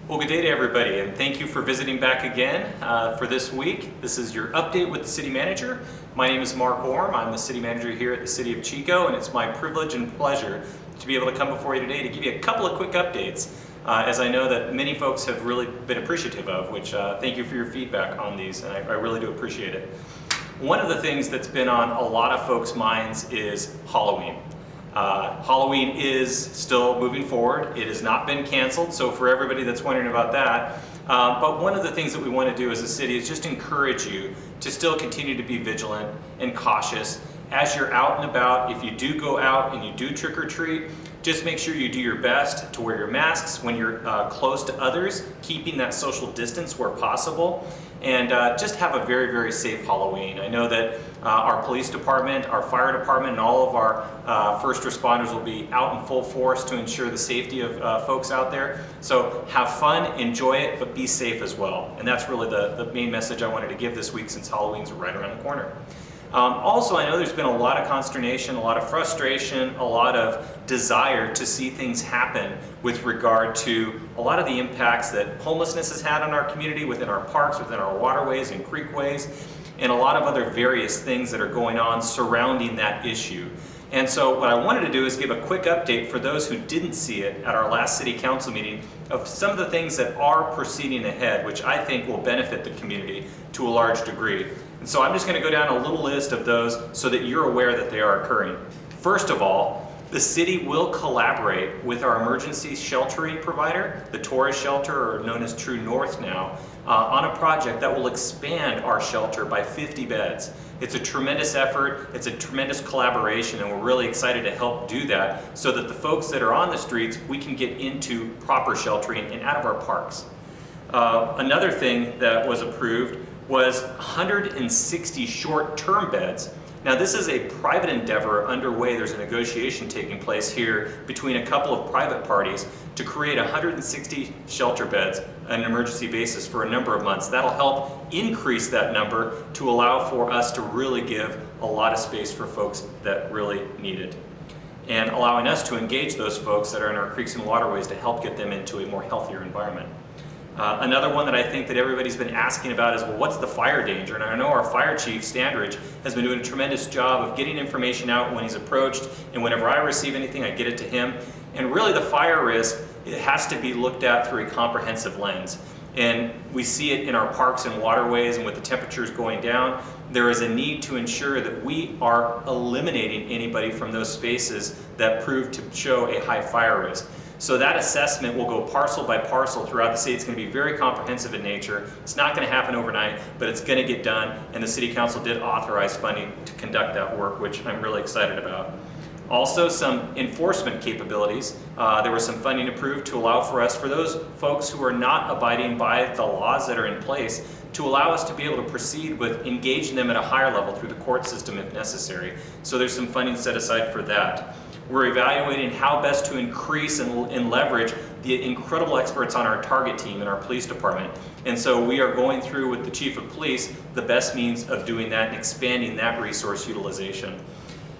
Well, good day to everybody, and thank you for visiting back again for this week. This is your update with the city manager. My name is Mark Orme. I'm the city manager here at the city of Chico, and it's my privilege and pleasure to be able to come before you today to give you a couple of quick updates, as I know that many folks have really been appreciative of, which thank you for your feedback on these, and I really do appreciate it. One of the things that's been on a lot of folks' minds is Halloween. Halloween is still moving forward. It has not been canceled, so for everybody that's wondering about that, but one of the things that we want to do as a city is just encourage you to still continue to be vigilant and cautious as you're out and about. If you do go out and you do trick or treat, just make sure you do your best to wear your masks when you're close to others, keeping that social distance where possible, and just have a very, very safe Halloween. I know that our police department, our fire department, and all of our first responders will be out in full force to ensure the safety of folks out there. So have fun, enjoy it, but be safe as well. And that's really the main message I wanted to give this week, since Halloween's right around the corner. Also, I know there's been a lot of consternation, a lot of frustration, a lot of desire to see things happen with regard to a lot of the impacts that homelessness has had on our community, within our parks, within our waterways and creekways, and a lot of other various things that are going on surrounding that issue. And so what I wanted to do is give a quick update for those who didn't see it at our last city council meeting of some of the things that are proceeding ahead, which I think will benefit the community to a large degree. And so I'm just going to go down a little list of those so that you're aware that they are occurring. First of all, the city will collaborate with our emergency sheltering provider, the Torres Shelter, or known as True North now, on a project that will expand our shelter by 50 beds. It's a tremendous effort, it's a tremendous collaboration, and we're really excited to help do that so that the folks that are on the streets, we can get into proper sheltering and out of our parks. Another thing that was approved was 160 short-term beds. Now, this is a private endeavor underway. There's a negotiation taking place here between a couple of private parties to create 160 shelter beds on an emergency basis for a number of months. That'll help increase that number to allow for us to really give a lot of space for folks that really need it, and allowing us to engage those folks that are in our creeks and waterways to help get them into a more healthier environment. Another one that I think that everybody's been asking about is, well, what's the fire danger? And I know our fire chief, Standridge, has been doing a tremendous job of getting information out when he's approached, and whenever I receive anything, I get it to him. And really the fire risk, it has to be looked at through a comprehensive lens. And we see it in our parks and waterways, and with the temperatures going down, there is a need to ensure that we are eliminating anybody from those spaces that prove to show a high fire risk. So that assessment will go parcel by parcel throughout the city. It's going to be very comprehensive in nature. It's not going to happen overnight, but it's going to get done, and the City Council did authorize funding to conduct that work, which I'm really excited about. Also, some enforcement capabilities. There was some funding approved to allow for us, for those folks who are not abiding by the laws that are in place, to allow us to be able to proceed with engaging them at a higher level through the court system if necessary. So there's some funding set aside for that. We're evaluating how best to increase and leverage the incredible experts on our target team in our police department. And so we are going through with the chief of police the best means of doing that and expanding that resource utilization.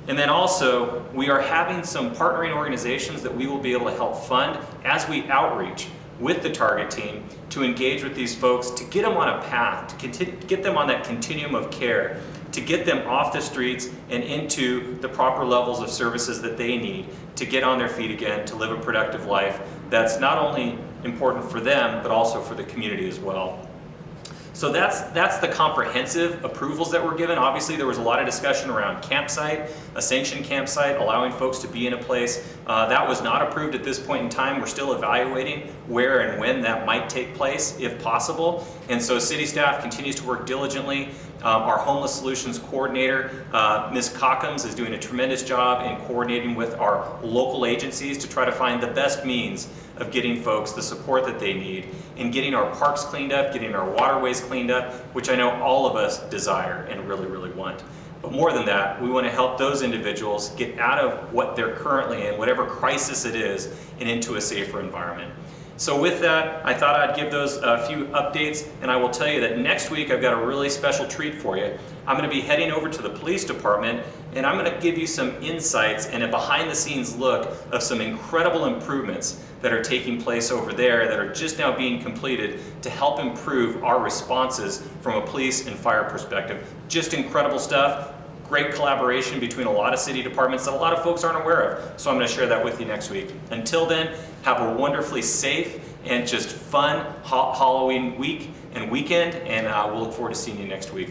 And then also, we are having some partnering organizations that we will be able to help fund as we outreach with the target team to engage with these folks, to get them on a path, to get them on that continuum of care, to get them off the streets and into the proper levels of services that they need to get on their feet again, to live a productive life that's not only important for them, but also for the community as well. So that's the comprehensive approvals that were given. Obviously, there was a lot of discussion around campsite, a sanctioned campsite, allowing folks to be in a place. That was not approved at this point in time. We're still evaluating where and when that might take place, if possible. And so city staff continues to work diligently. Our homeless solutions coordinator, Ms. Cockums, is doing a tremendous job in coordinating with our local agencies to try to find the best means of getting folks the support that they need, in getting our parks cleaned up, getting our waterways cleaned up, which I know all of us desire and really, really want. But more than that, we want to help those individuals get out of what they're currently in, whatever crisis it is, and into a safer environment. So with that, I thought I'd give those a few updates, and I will tell you that next week I've got a really special treat for you. I'm going to be heading over to the police department, and I'm going to give you some insights and a behind-the-scenes look of some incredible improvements that are taking place over there that are just now being completed to help improve our responses from a police and fire perspective. Just incredible stuff. Great collaboration between a lot of city departments that a lot of folks aren't aware of. So I'm going to share that with you next week. Until then, have a wonderfully safe and just fun Halloween week and weekend, and we'll look forward to seeing you next week.